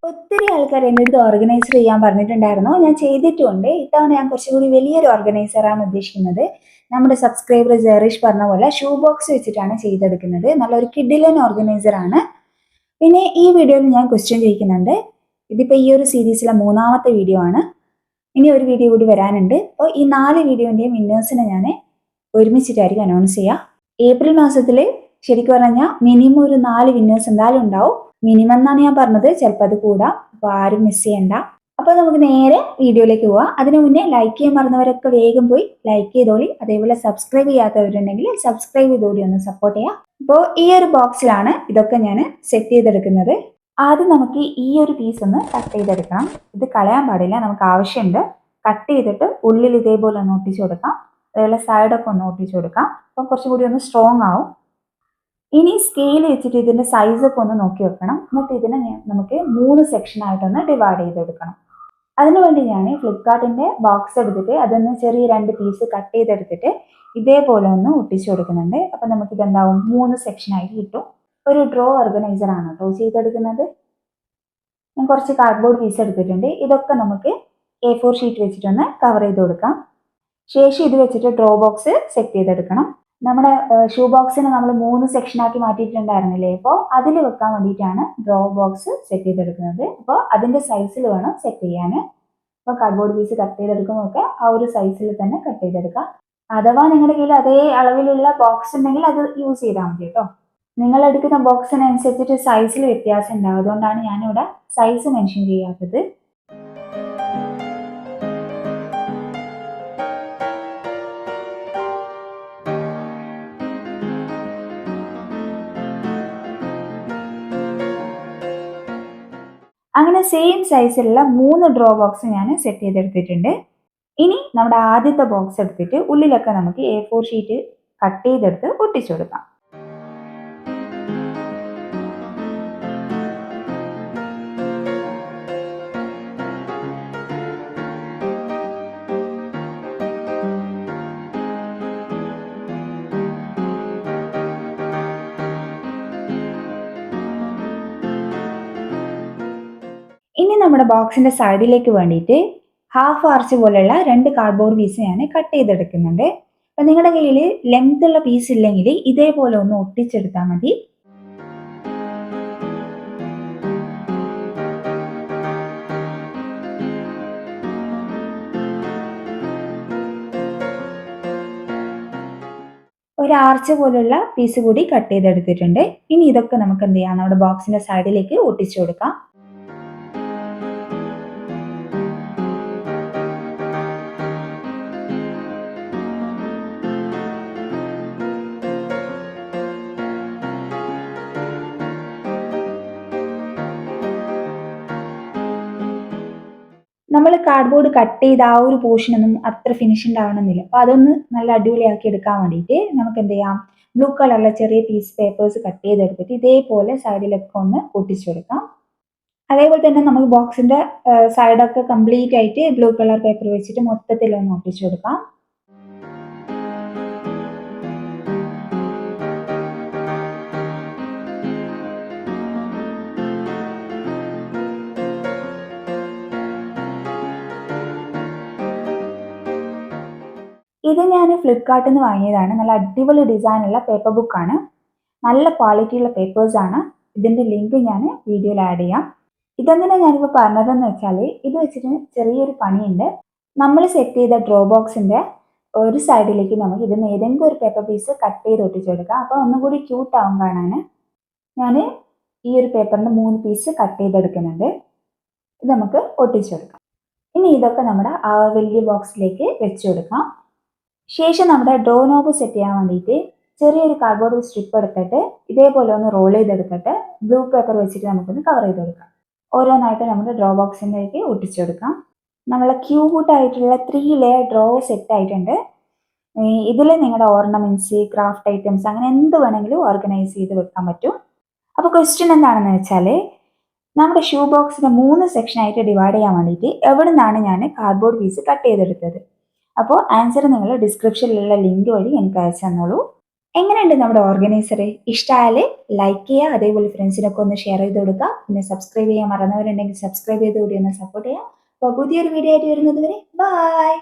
ഒത്തിരി ആൾക്കാർ എൻ്റെ അടുത്ത് ഓർഗനൈസർ ചെയ്യാൻ പറഞ്ഞിട്ടുണ്ടായിരുന്നു. ഞാൻ ചെയ്തിട്ടുമുണ്ട്. ഇത്തവണ ഞാൻ കുറച്ചും കൂടി വലിയൊരു ഓർഗനൈസറാണ് ഉദ്ദേശിക്കുന്നത്. നമ്മുടെ സബ്സ്ക്രൈബർ ജെറിഷ് പറഞ്ഞ പോലെ ഷൂ ബോക്സ് വെച്ചിട്ടാണ് ചെയ്തെടുക്കുന്നത്. നല്ലൊരു കിഡിലൻ ഓർഗനൈസർ ആണ്. പിന്നെ ഈ വീഡിയോയിൽ ഞാൻ ക്വസ്റ്റ്യൻ ചോദിക്കുന്നുണ്ട്. ഇതിപ്പോൾ ഈ ഒരു സീരീസിലെ മൂന്നാമത്തെ വീഡിയോ ആണ്. ഇനി ഒരു വീഡിയോ കൂടി വരാനുണ്ട്. അപ്പോൾ ഈ 4 വീഡിയോൻ്റെയും വിന്നേഴ്സിനെ ഞാൻ ഒരുമിച്ചിട്ടായിരിക്കും അനൗൺസ് ചെയ്യുക. ഏപ്രിൽ മാസത്തിൽ ശരിക്കും പറഞ്ഞാൽ മിനിമം ഒരു 4 വിന്നേഴ്സ് എന്തായാലും ഉണ്ടാവും. മിനിമം എന്നാണ് ഞാൻ പറഞ്ഞത്, ചിലപ്പോൾ അത് കൂടാം. അപ്പോൾ ആരും മിസ് ചെയ്യണ്ട. അപ്പോൾ നമുക്ക് നേരെ വീഡിയോയിലേക്ക് പോവാം. അതിനു മുന്നേ ലൈക്ക് ചെയ്യാൻ മറന്നവരൊക്കെ വേഗം പോയി ലൈക്ക് ചെയ്തോളി. അതേപോലെ സബ്സ്ക്രൈബ് ചെയ്യാത്തവരുണ്ടെങ്കിൽ സബ്സ്ക്രൈബ് ചെയ്തോളി, ഒന്ന് സപ്പോർട്ട് ചെയ്യാം. അപ്പോൾ ഈ ഒരു ബോക്സിലാണ് ഇതൊക്കെ ഞാൻ സെറ്റ് ചെയ്തെടുക്കുന്നത്. ആദ്യം നമുക്ക് ഈ ഒരു പീസ് ഒന്ന് കട്ട് ചെയ്തെടുക്കണം. ഇത് കളയാൻ പാടില്ല, നമുക്ക് ആവശ്യമുണ്ട്. കട്ട് ചെയ്തിട്ട് ഉള്ളിൽ ഇതേപോലെ ഒന്ന് ഒട്ടിച്ചു കൊടുക്കാം. അതേപോലെ സൈഡൊക്കെ ഒന്ന് ഒട്ടിച്ചു കൊടുക്കാം. അപ്പം കുറച്ചും കൂടി ഒന്ന് സ്ട്രോങ് ആവും. ഇനി സ്കെയിൽ വെച്ചിട്ട് ഇതിൻ്റെ സൈസൊക്കെ ഒന്ന് നോക്കി വെക്കണം. എന്നിട്ട് ഇതിനെ നമുക്ക് 3 സെക്ഷനായിട്ടൊന്ന് ഡിവൈഡ് ചെയ്തെടുക്കണം. അതിനുവേണ്ടി ഞാൻ ഫ്ലിപ്കാർട്ടിൻ്റെ ബോക്സ് എടുത്തിട്ട് അതൊന്ന് ചെറിയ 2 പീസ് കട്ട് ചെയ്തെടുത്തിട്ട് ഇതേപോലെ ഒന്ന് ഒട്ടിച്ചു കൊടുക്കുന്നുണ്ട്. അപ്പം നമുക്കിതെന്താവും 3 സെക്ഷനായിട്ട് കിട്ടും. ഒരു ഡ്രോ ഓർഗനൈസർ ആണ് കേട്ടോ ചെയ്തെടുക്കുന്നത്. ഞാൻ കുറച്ച് കാർഡ്ബോർഡ് പീസ് എടുത്തിട്ടുണ്ട്. ഇതൊക്കെ നമുക്ക് A4 ഷീറ്റ് വെച്ചിട്ടൊന്ന് കവർ ചെയ്ത് കൊടുക്കാം. ശേഷം ഇത് വെച്ചിട്ട് ഡ്രോ ബോക്സ് സെറ്റ് ചെയ്തെടുക്കണം. നമ്മുടെ ഷൂ ബോക്സിനെ നമ്മൾ 3 സെക്ഷനാക്കി മാറ്റിയിട്ടുണ്ടായിരുന്നില്ലേ, അപ്പോൾ അതിൽ വെക്കാൻ വേണ്ടിയിട്ടാണ് ഡ്രോ ബോക്സ് സെറ്റ് ചെയ്തെടുക്കുന്നത്. അപ്പോൾ അതിൻ്റെ സൈസിൽ വേണം സെറ്റ് ചെയ്യാൻ. അപ്പോൾ കാർഡ്ബോർഡ് പീസ് കട്ട് ചെയ്തെടുക്കുമ്പോഴൊക്കെ ആ ഒരു സൈസിൽ തന്നെ കട്ട് ചെയ്തെടുക്കാം. അഥവാ നിങ്ങളുടെ കയ്യിൽ അതേ അളവിലുള്ള ബോക്സ് ഉണ്ടെങ്കിൽ അത് യൂസ് ചെയ്താൽ മതി കേട്ടോ. നിങ്ങൾ എടുക്കുന്ന ബോക്സിനനുസരിച്ചിട്ട് സൈസിൽ വ്യത്യാസം ഉണ്ടാവും. അതുകൊണ്ടാണ് ഞാനിവിടെ സൈസ് മെൻഷൻ ചെയ്യാത്തത്. അങ്ങനെ സെയിം സൈസിലുള്ള 3 ഡ്രോ ബോക്സ് ഞാൻ സെറ്റ് ചെയ്തെടുത്തിട്ടുണ്ട്. ഇനി നമ്മുടെ ആദ്യത്തെ ബോക്സ് എടുത്തിട്ട് ഉള്ളിലൊക്കെ നമുക്ക് A4 ഷീറ്റ് കട്ട് ചെയ്തെടുത്ത് ഒട്ടിച്ചു കൊടുക്കാം. ഇനി നമ്മുടെ ബോക്സിന്റെ സൈഡിലേക്ക് വേണ്ടിയിട്ട് ഹാഫ് ആർച്ച് പോലുള്ള 2 കാർഡ്ബോർഡ് പീസ് ഞാൻ കട്ട് ചെയ്തെടുക്കുന്നുണ്ട്. അപ്പം നിങ്ങളുടെ കയ്യിൽ ലെങ്ത് ഉള്ള പീസ് ഇല്ലെങ്കിൽ ഇതേപോലെ ഒന്ന് ഒട്ടിച്ചെടുത്താൽ മതി. ഒരു ആർച്ച് പോലുള്ള പീസ് കൂടി കട്ട് ചെയ്തെടുത്തിട്ടുണ്ട്. ഇനി ഇതൊക്കെ നമുക്ക് എന്ത് ചെയ്യാം, നമ്മുടെ ബോക്സിന്റെ സൈഡിലേക്ക് ഒട്ടിച്ചു കൊടുക്കാം. നമ്മൾ കാർഡ്ബോർഡ് കട്ട് ചെയ്ത ആ ഒരു പോർഷനൊന്നും അത്ര ഫിനിഷിംഗ് ആവണമെന്നില്ല. അപ്പോൾ അതൊന്ന് നല്ല അടിപൊളിയാക്കി എടുക്കാൻ വേണ്ടിയിട്ട് നമുക്ക് എന്ത് ചെയ്യാം, ബ്ലൂ കളറിലെ ചെറിയ പീസ് പേപ്പേഴ്സ് കട്ട് ചെയ്തെടുത്തിട്ട് ഇതേപോലെ സൈഡിലൊക്കെ ഒന്ന് ഒട്ടിച്ചു കൊടുക്കാം. അതേപോലെ തന്നെ നമുക്ക് ബോക്സിന്റെ സൈഡൊക്കെ കംപ്ലീറ്റ് ആയിട്ട് ബ്ലൂ കളർ പേപ്പർ വെച്ചിട്ട് മൊത്തത്തിലൊന്ന് ഒട്ടിച്ചു കൊടുക്കാം. ഇത് ഞാൻ ഫ്ലിപ്കാർട്ടിൽ നിന്ന് വാങ്ങിയതാണ്. നല്ല അടിപൊളി ഡിസൈനുള്ള പേപ്പർ ബുക്കാണ്. നല്ല ക്വാളിറ്റിയുള്ള പേപ്പേഴ്സാണ്. ഇതിൻ്റെ ലിങ്ക് ഞാൻ വീഡിയോയിൽ ആഡ് ചെയ്യാം. ഇതെന്തിനാ ഞാനിപ്പോൾ പറഞ്ഞതെന്ന് വെച്ചാൽ ഇത് വെച്ചിട്ട് ചെറിയൊരു പണിയുണ്ട്. നമ്മൾ സെറ്റ് ചെയ്ത ഡ്രോ ബോക്സിൻ്റെ ഒരു സൈഡിലേക്ക് നമുക്ക് ഇതിന് ഏതെങ്കിലും ഒരു പേപ്പർ പീസ് കട്ട് ചെയ്ത് ഒട്ടിച്ചു കൊടുക്കാം. അപ്പോൾ ഒന്നുകൂടി ക്യൂട്ടാവും കാണാൻ. ഞാൻ ഈ ഒരു പേപ്പറിൻ്റെ 3 പീസ് കട്ട് ചെയ്തെടുക്കുന്നുണ്ട്. ഇത് നമുക്ക് ഒട്ടിച്ചു കൊടുക്കാം. ഇനി ഇതൊക്കെ നമ്മുടെ ആ വലിയ ബോക്സിലേക്ക് വെച്ച് കൊടുക്കാം. ശേഷം നമ്മുടെ ഡ്രോ നോബ് സെറ്റ് ചെയ്യാൻ വേണ്ടിയിട്ട് ചെറിയൊരു കാർഡ്ബോർഡ് സ്ട്രിപ്പ് എടുത്തിട്ട് ഇതേപോലെ ഒന്ന് റോൾ ചെയ്തെടുത്തിട്ട് ബ്ലൂ പേപ്പർ വെച്ചിട്ട് നമുക്കൊന്ന് കവർ ചെയ്ത് കൊടുക്കാം. ഓരോന്നായിട്ട് നമ്മുടെ ഡ്രോ ബോക്സിൻ്റെക്ക് ഒട്ടിച്ചു കൊടുക്കാം. നമ്മളെ ക്യൂട്ടായിട്ടുള്ള 3 ലെയർ ഡ്രോ സെറ്റ് ആയിട്ടുണ്ട്. ഇതിൽ നിങ്ങളുടെ ഓർണമെന്റ്സ്, ക്രാഫ്റ്റ് ഐറ്റംസ് അങ്ങനെ എന്ത് വേണമെങ്കിലും ഓർഗനൈസ് ചെയ്ത് വെക്കാൻ പറ്റും. അപ്പോൾ ക്വസ്റ്റ്യൻ എന്താണെന്ന് വെച്ചാൽ, നമ്മുടെ ഷൂ ബോക്സിനെ 3 സെക്ഷനായിട്ട് ഡിവൈഡ് ചെയ്യാൻ വേണ്ടിയിട്ട് എവിടെ നിന്നാണ് ഞാൻ കാർഡ്ബോർഡ് പീസ് കട്ട് ചെയ്തെടുത്തത്? അപ്പോൾ ആൻസർ നിങ്ങൾ ഡിസ്ക്രിപ്ഷനിലുള്ള ലിങ്ക് വഴി എനിക്ക് അയച്ചു തന്നോളൂ. എങ്ങനെയുണ്ട് നമ്മുടെ ഓർഗനൈസർ? ഇഷ്ടമായാൽ ലൈക്ക് ചെയ്യുക, അതേപോലെ ഫ്രണ്ട്സിനൊക്കെ ഒന്ന് ഷെയർ ചെയ്ത് കൊടുക്കുക. പിന്നെ സബ്സ്ക്രൈബ് ചെയ്യാൻ മറന്നവരുണ്ടെങ്കിൽ സബ്സ്ക്രൈബ് ചെയ്ത് കൂടി ഒന്ന് സപ്പോർട്ട് ചെയ്യുക. അപ്പോൾ പുതിയൊരു വീഡിയോ ആയിട്ട് വരുന്നത് വരെ ബൈ.